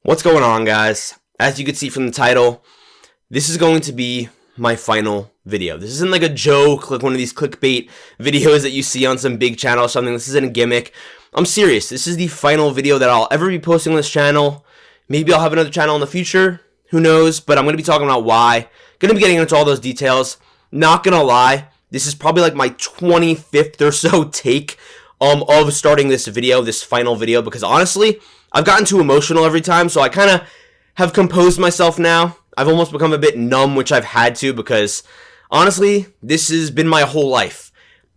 What's going on, guys? As you can see from the title, this is going to be my final video. This isn't like a joke, like one of these clickbait videos that you see on some big channel or something. This isn't a gimmick. I'm serious. This is the final video that I'll ever be posting on this channel. Maybe I'll have another channel in the future. Who knows? But I'm going to be talking about why. Going to be getting into all those details. Not going to lie, this is probably like my 25th or so take of starting this video, this final video, because honestly, I've gotten too emotional every time, so I kind of have composed myself now. I've almost become a bit numb, which I've had to, because honestly, this has been my whole life.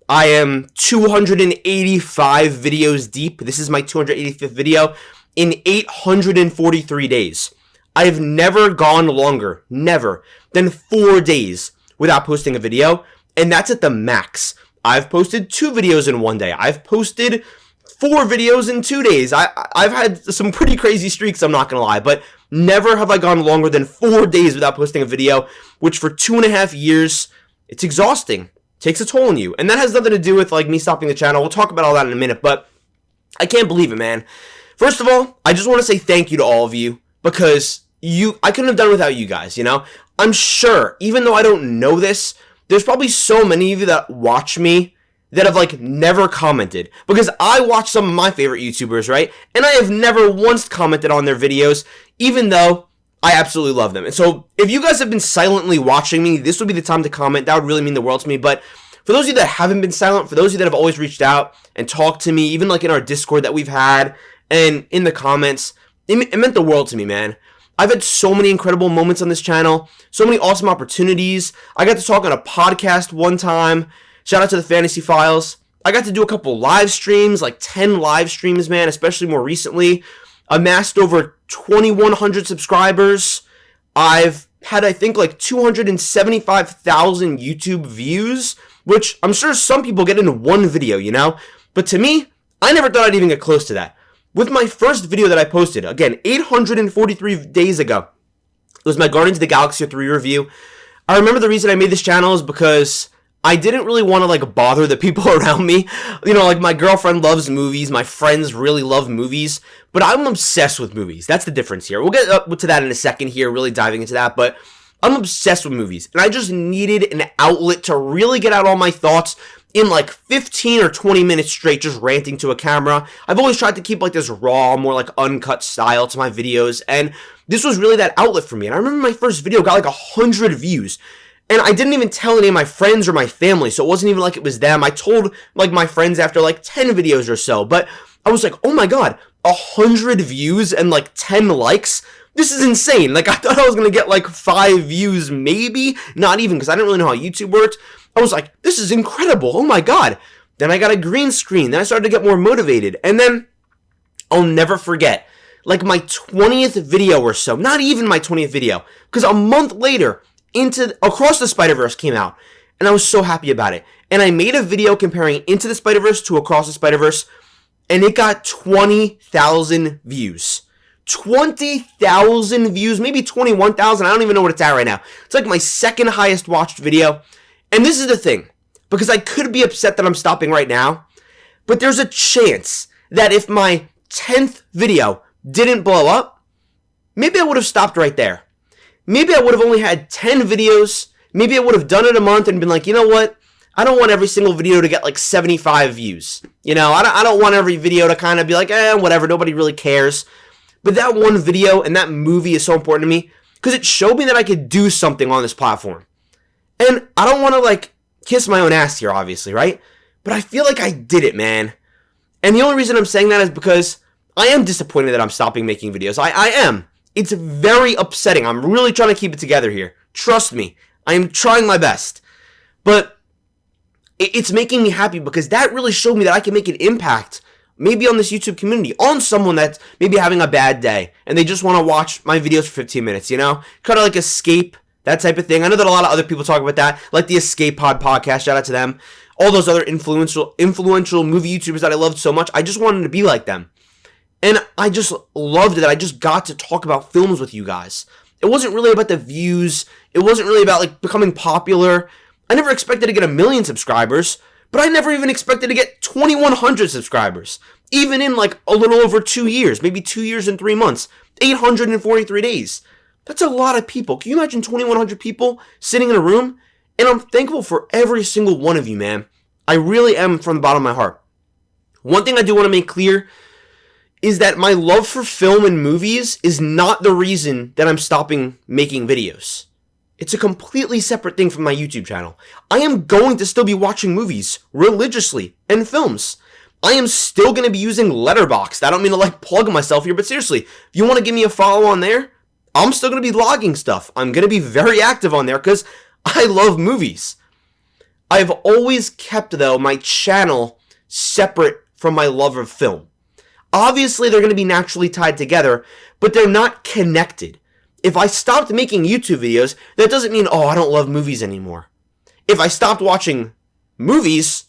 I am 285 videos deep. This is my 285th video in 843 days. I've never gone longer, never, than 4 days without posting a video, and that's at the max. I've posted 2 videos in one day. I've posted 4 videos in 2 days. I've had some pretty crazy streaks, I'm not going to lie, but never have I gone longer than 4 days without posting a video, which for 2.5 years, it's exhausting. It takes a toll on you. And that has nothing to do with like me stopping the channel. We'll talk about all that in a minute, but I can't believe it, man. First of all, I just want to say thank you to all of you, because I couldn't have done it without you guys, you know? I'm sure, even though I don't know this, there's probably so many of you that watch me that have like never commented, because I watch some of my favorite YouTubers, right? And I have never once commented on their videos, even though I absolutely love them. And so if you guys have been silently watching me, this would be the time to comment. That would really mean the world to me. But for those of you that haven't been silent, for those of you that have always reached out and talked to me, even like in our Discord that we've had and in the comments, it meant the world to me, man. I've had so many incredible moments on this channel, so many awesome opportunities. I got to talk on a podcast one time. Shout out to the Fantasy Files. I got to do a couple live streams, like 10 live streams, man, especially more recently. Amassed over 2,100 subscribers. I've had, I think, like 275,000 YouTube views, which I'm sure some people get into one video, you know? But to me, I never thought I'd even get close to that. With my first video that I posted, again, 843 days ago, it was my Guardians of the Galaxy 3 review. I remember the reason I made this channel is because I didn't really want to like bother the people around me. You know, like my girlfriend loves movies, my friends really love movies, but I'm obsessed with movies. That's the difference here. We'll get up to that in a second here, really diving into that, but I'm obsessed with movies, and I just needed an outlet to really get out all my thoughts in like 15 or 20 minutes straight, just ranting to a camera. I've always tried to keep like this raw, more like uncut style to my videos, and this was really that outlet for me. And I remember my first video got like 100 views, and I didn't even tell any of my friends or my family, so it wasn't even like it was them. I told like my friends after like 10 videos or so, but I was like, oh my god, 100 views and like 10 likes? This is insane. Like, I thought I was going to get like 5 views, maybe, not even, because I didn't really know how YouTube worked. I was like, this is incredible. Oh my god. Then I got a green screen. Then I started to get more motivated. And then I'll never forget, like my 20th video or so, not even my 20th video, because a month later, Across the Spider-Verse came out, and I was so happy about it. And I made a video comparing Into the Spider-Verse to Across the Spider-Verse, and it got 20,000 views. 20,000 views, maybe 21,000. I don't even know what it's at right now. It's like my second highest watched video. And this is the thing, because I could be upset that I'm stopping right now, but there's a chance that if my 10th video didn't blow up, maybe I would have stopped right there. Maybe I would have only had 10 videos. Maybe I would have done it a month and been like, you know what? I don't want every single video to get like 75 views. You know, I don't want every video to kind of be like, whatever, nobody really cares. But that one video and that movie is so important to me because it showed me that I could do something on this platform. And I don't want to like kiss my own ass here, obviously, right? But I feel like I did it, man. And the only reason I'm saying that is because I am disappointed that I'm stopping making videos. I am. It's very upsetting. I'm really trying to keep it together here. Trust me. I am trying my best. But it's making me happy because that really showed me that I can make an impact maybe on this YouTube community, on someone that's maybe having a bad day and they just want to watch my videos for 15 minutes, you know? Kind of like Escape, that type of thing. I know that a lot of other people talk about that, like the Escape Pod podcast, shout out to them. All those other influential movie YouTubers that I loved so much, I just wanted to be like them. And I just loved that I just got to talk about films with you guys. It wasn't really about the views. It wasn't really about like becoming popular. I never expected to get 1 million subscribers, But I never even expected to get 2,100 subscribers. Even in like a little over 2 years, maybe 2 years and 3 months, 843 days. That's a lot of people. Can you imagine 2,100 people sitting in a room? And I'm thankful for every single one of you, man. I really am from the bottom of my heart. One thing I do want to make clear is that my love for film and movies is not the reason that I'm stopping making videos. It's a completely separate thing from my YouTube channel. I am going to still be watching movies religiously and films. I am still going to be using Letterboxd. I don't mean to like plug myself here, but seriously, if you want to give me a follow on there, I'm still going to be logging stuff. I'm going to be very active on there because I love movies. I've always kept, though, my channel separate from my love of film. Obviously, they're going to be naturally tied together, but they're not connected. If I stopped making YouTube videos, that doesn't mean, oh, I don't love movies anymore. If I stopped watching movies,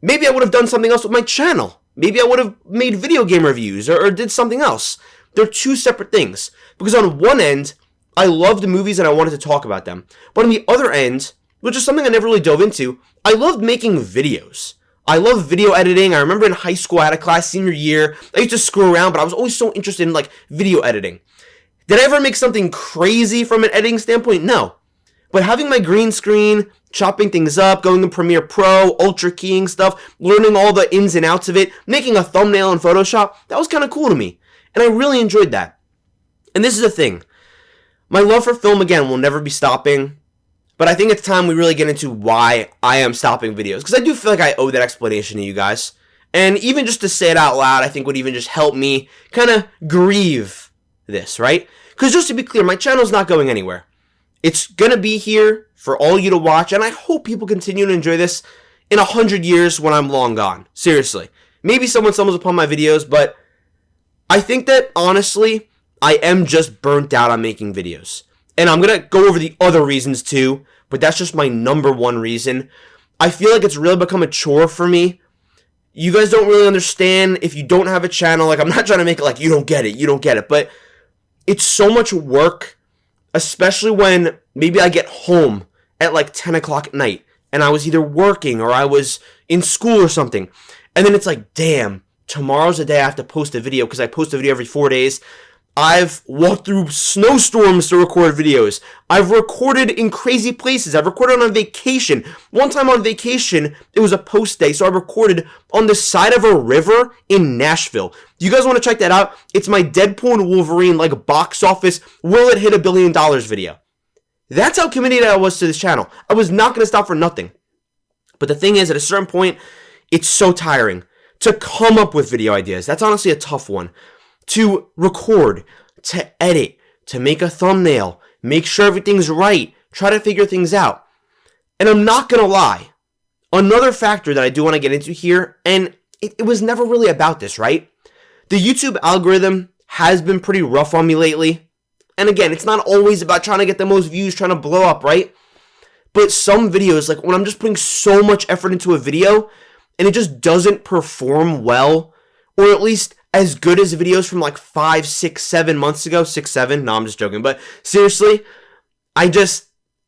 maybe I would have done something else with my channel. Maybe I would have made video game reviews or did something else. They're two separate things. Because on one end, I love the movies and I wanted to talk about them. But on the other end, which is something I never really dove into, I loved making videos. I love video editing. I remember in high school, I had a class senior year. I used to screw around, but I was always so interested in like video editing. Did I ever make something crazy from an editing standpoint? No. But having my green screen, chopping things up, going to Premiere Pro, ultra keying stuff, learning all the ins and outs of it, making a thumbnail in Photoshop, that was kind of cool to me. And I really enjoyed that. And this is the thing. My love for film, again, will never be stopping. But I think it's time we really get into why I am stopping videos. Because I do feel like I owe that explanation to you guys. And even just to say it out loud, I think would even just help me kind of grieve this, right? Because just to be clear, my channel's not going anywhere. It's going to be here for all you to watch, and I hope people continue to enjoy this in 100 years when I'm long gone. Seriously. Maybe someone stumbles upon my videos, but I think that, honestly, I am just burnt out on making videos. And I'm going to go over the other reasons too, but that's just my number one reason. I feel like it's really become a chore for me. You guys don't really understand if you don't have a channel. Like, I'm not trying to make it like you don't get it, but it's so much work, especially when maybe I get home at like 10 o'clock at night and I was either working or I was in school or something. And then it's like, damn, tomorrow's the day I have to post a video because I post a video every 4 days. I've walked through snowstorms to record videos. I've recorded in crazy places. I've recorded on vacation. One time on vacation, it was a post day, so I recorded on the side of a river in Nashville. You guys want to check that out? It's my Deadpool and Wolverine, like, box office, will it hit $1 billion video. That's how committed I was to this channel. I was not going to stop for nothing. But the thing is, at a certain point, it's so tiring to come up with video ideas. That's honestly a tough one. To record, to edit, to make a thumbnail, make sure everything's right, try to figure things out. And I'm not going to lie, another factor that I do want to get into here, and it was never really about this, right? The YouTube algorithm has been pretty rough on me lately. And again, it's not always about trying to get the most views, trying to blow up, right? But some videos, like when I'm just putting so much effort into a video, and it just doesn't perform well, or at least as good as videos from like 5, 6, 7 months ago. 6, 7? No, I'm just joking. But seriously,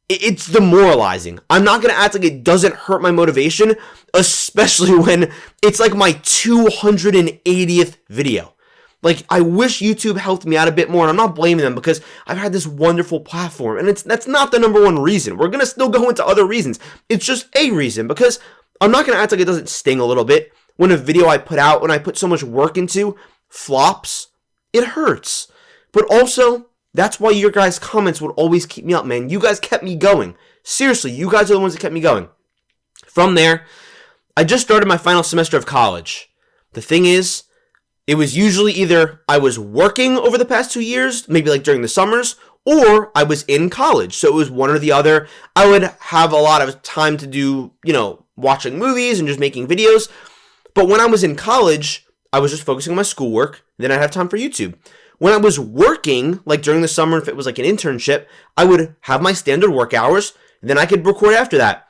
it's demoralizing. I'm not going to act like it doesn't hurt my motivation, especially when it's like my 280th video. Like, I wish YouTube helped me out a bit more, and I'm not blaming them because I've had this wonderful platform, and that's not the number one reason. We're going to still go into other reasons. It's just a reason, because I'm not going to act like it doesn't sting a little bit. When a video I put out, when I put so much work into, flops, it hurts. But also, that's why your guys' comments would always keep me up, man. You guys kept me going. Seriously, you guys are the ones that kept me going. From there, I just started my final semester of college. The thing is, it was usually either I was working over the past 2 years, maybe like during the summers, or I was in college. So it was one or the other. I would have a lot of time to do, watching movies and just making videos. But when I was in college, I was just focusing on my schoolwork. Then I'd have time for YouTube. When I was working, like during the summer, if it was like an internship, I would have my standard work hours. Then I could record after that.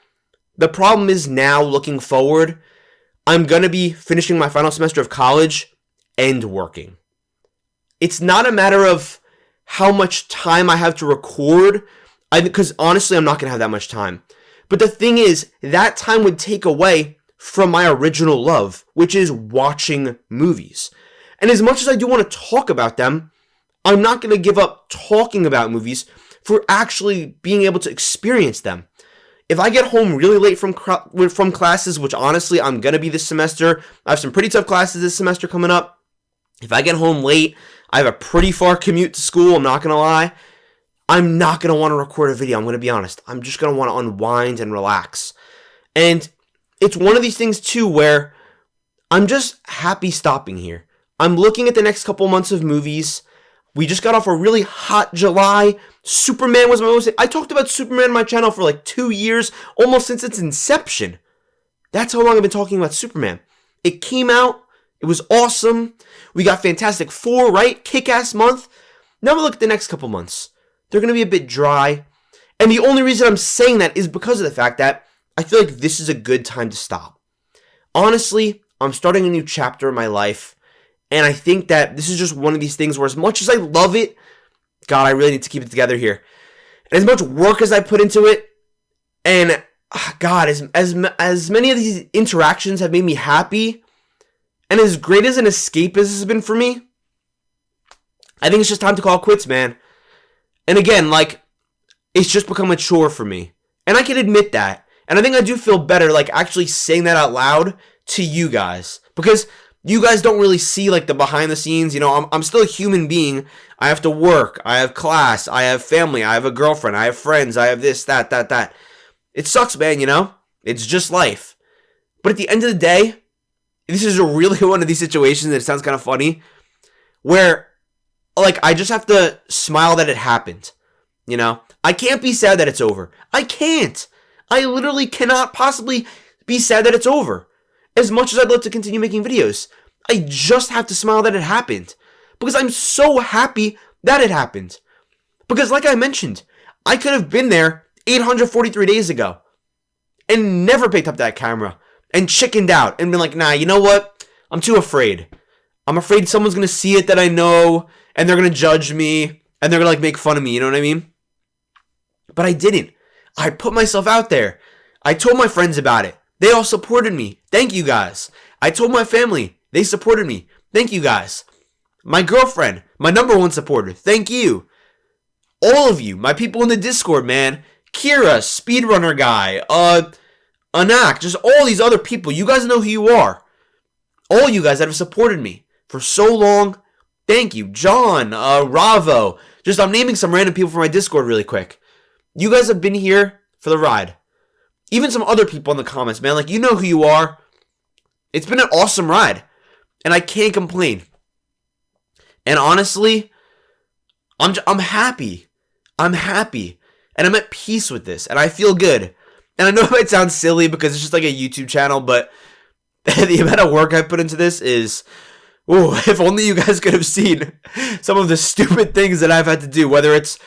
The problem is now, looking forward, I'm going to be finishing my final semester of college and working. It's not a matter of how much time I have to record, because honestly, I'm not going to have that much time. But the thing is, that time would take away from my original love, which is watching movies. And as much as I do want to talk about them, I'm not going to give up talking about movies for actually being able to experience them. If I get home really late from classes, which honestly I'm going to be this semester, I have some pretty tough classes this semester coming up. If I get home late, I have a pretty far commute to school, I'm not going to lie. I'm not going to want to record a video, I'm going to be honest. I'm just going to want to unwind and relax. And it's one of these things too where I'm just happy stopping here. I'm looking at the next couple months of movies. We just got off a really hot July. Superman was my most... I talked about Superman on my channel for like 2 years, almost since its inception. That's how long I've been talking about Superman. It came out. It was awesome. We got Fantastic Four, right? Kick-ass month. Now we look at the next couple months. They're going to be a bit dry. And the only reason I'm saying that is because of the fact that I feel like this is a good time to stop. Honestly, I'm starting a new chapter in my life. And I think that this is just one of these things where as much as I love it, God, I really need to keep it together here. And as much work as I put into it, and God, as many of these interactions have made me happy, and as great as an escape as this has been for me, I think it's just time to call it quits, man. And again, like, it's just become a chore for me. And I can admit that. And I think I do feel better, like, actually saying that out loud to you guys. Because you guys don't really see, like, the behind the scenes. You know, I'm still a human being. I have to work. I have class. I have family. I have a girlfriend. I have friends. I have this, that. It sucks, man, you know? It's just life. But at the end of the day, this is really one of these situations that it sounds kind of funny, where, like, I just have to smile that it happened, you know? I can't be sad that it's over. I can't. I literally cannot possibly be sad that it's over. As much as I'd love to continue making videos, I just have to smile that it happened. Because I'm so happy that it happened. Because like I mentioned, I could have been there 843 days ago and never picked up that camera and chickened out and been like, nah, you know what? I'm too afraid. I'm afraid someone's going to see it that I know and they're going to judge me and they're going to like make fun of me, you know what I mean? But I didn't. I put myself out there. I told my friends about it. They all supported me. Thank you guys. I told my family. They supported me. Thank you guys. My girlfriend, my #1 supporter. Thank you. All of you, my people in the Discord, man. Kira, Speedrunner Guy, Anak, just all these other people. You guys know who you are. All you guys that have supported me for so long. Thank you. John, Ravo. Just I'm naming some random people from my Discord really quick. You guys have been here for the ride. Even some other people in the comments, man. Like, you know who you are. It's been an awesome ride. And I can't complain. And honestly, I'm happy. I'm happy. And I'm at peace with this. And I feel good. And I know it might sound silly because it's just like a YouTube channel, but the amount of work I put into this is... Ooh, if only you guys could have seen some of the stupid things that I've had to do. Whether it's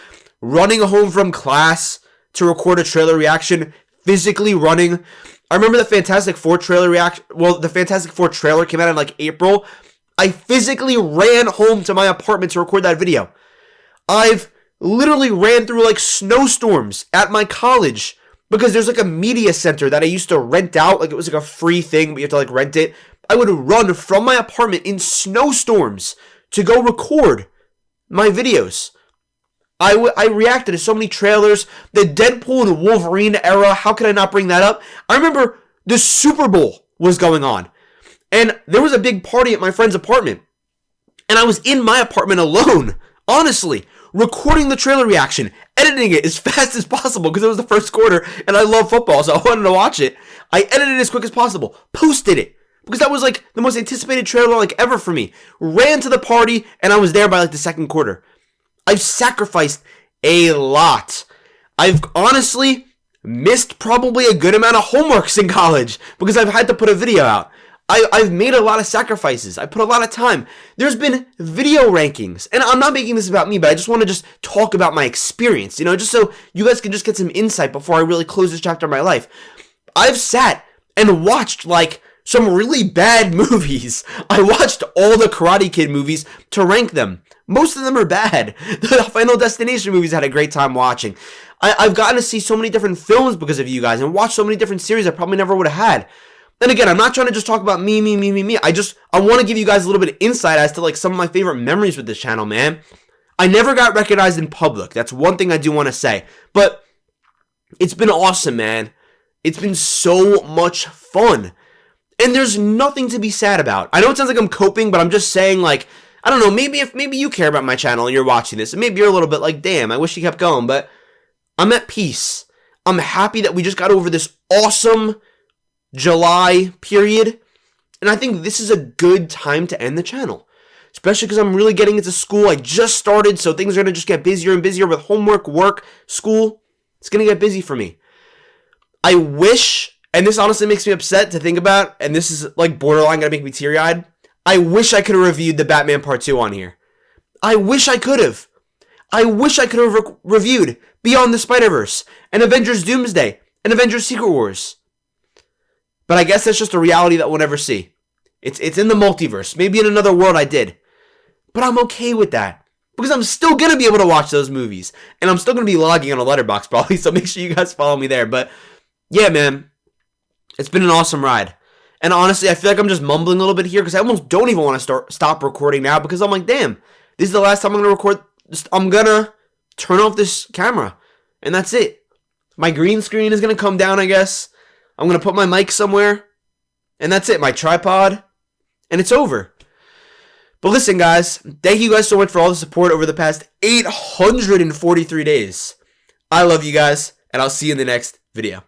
running home from class to record a trailer reaction, physically running. I remember the Fantastic Four trailer reaction. Well, the Fantastic Four trailer came out in like April. I physically ran home to my apartment to record that video. I've literally ran through like snowstorms at my college because there's like a media center that I used to rent out. Like it was like a free thing, but you have to like rent it. I would run from my apartment in snowstorms to go record my videos. I reacted to so many trailers. The Deadpool and Wolverine era, how could I not bring that up? I remember the Super Bowl was going on. And there was a big party at my friend's apartment. And I was in my apartment alone, honestly, recording the trailer reaction, editing it as fast as possible because it was the first quarter and I love football, so I wanted to watch it. I edited it as quick as possible, posted it, because that was like the most anticipated trailer like ever for me. Ran to the party and I was there by like the second quarter. I've sacrificed a lot. I've honestly missed probably a good amount of homeworks in college because I've had to put a video out. I've made a lot of sacrifices. I put a lot of time. There's been video rankings. And I'm not making this about me, but I just want to just talk about my experience, you know, just so you guys can just get some insight before I really close this chapter of my life. I've sat and watched, like, some really bad movies. I watched all the Karate Kid movies to rank them. Most of them are bad. The Final Destination movies I had a great time watching. I've gotten to see so many different films because of you guys and watch so many different series I probably never would have had. And again, I'm not trying to just talk about me. I want to give you guys a little bit of insight as to like some of my favorite memories with this channel, man. I never got recognized in public. That's one thing I do want to say. But it's been awesome, man. It's been so much fun. And there's nothing to be sad about. I know it sounds like I'm coping, but I'm just saying, like, I don't know, maybe you care about my channel and you're watching this, and maybe you're a little bit like, damn, I wish you kept going, but I'm at peace. I'm happy that we just got over this awesome July period, and I think this is a good time to end the channel, especially because I'm really getting into school. I just started, so things are going to just get busier and busier with homework, work, school. It's going to get busy for me. I wish, and this honestly makes me upset to think about, and this is like borderline going to make me teary-eyed, I wish I could have reviewed the Batman Part 2 on here. I wish I could have. I wish I could have reviewed Beyond the Spider-Verse, and Avengers Doomsday, and Avengers Secret Wars. But I guess that's just a reality that we'll never see. It's in the multiverse. Maybe in another world I did. But I'm okay with that. Because I'm still going to be able to watch those movies. And I'm still going to be logging on a Letterboxd probably, so make sure you guys follow me there. But yeah, man. It's been an awesome ride. And honestly, I feel like I'm just mumbling a little bit here because I almost don't even want to stop recording now because I'm like, damn, this is the last time I'm going to record. I'm going to turn off this camera. And that's it. My green screen is going to come down, I guess. I'm going to put my mic somewhere. And that's it. My tripod. And it's over. But listen, guys. Thank you guys so much for all the support over the past 843 days. I love you guys. And I'll see you in the next video.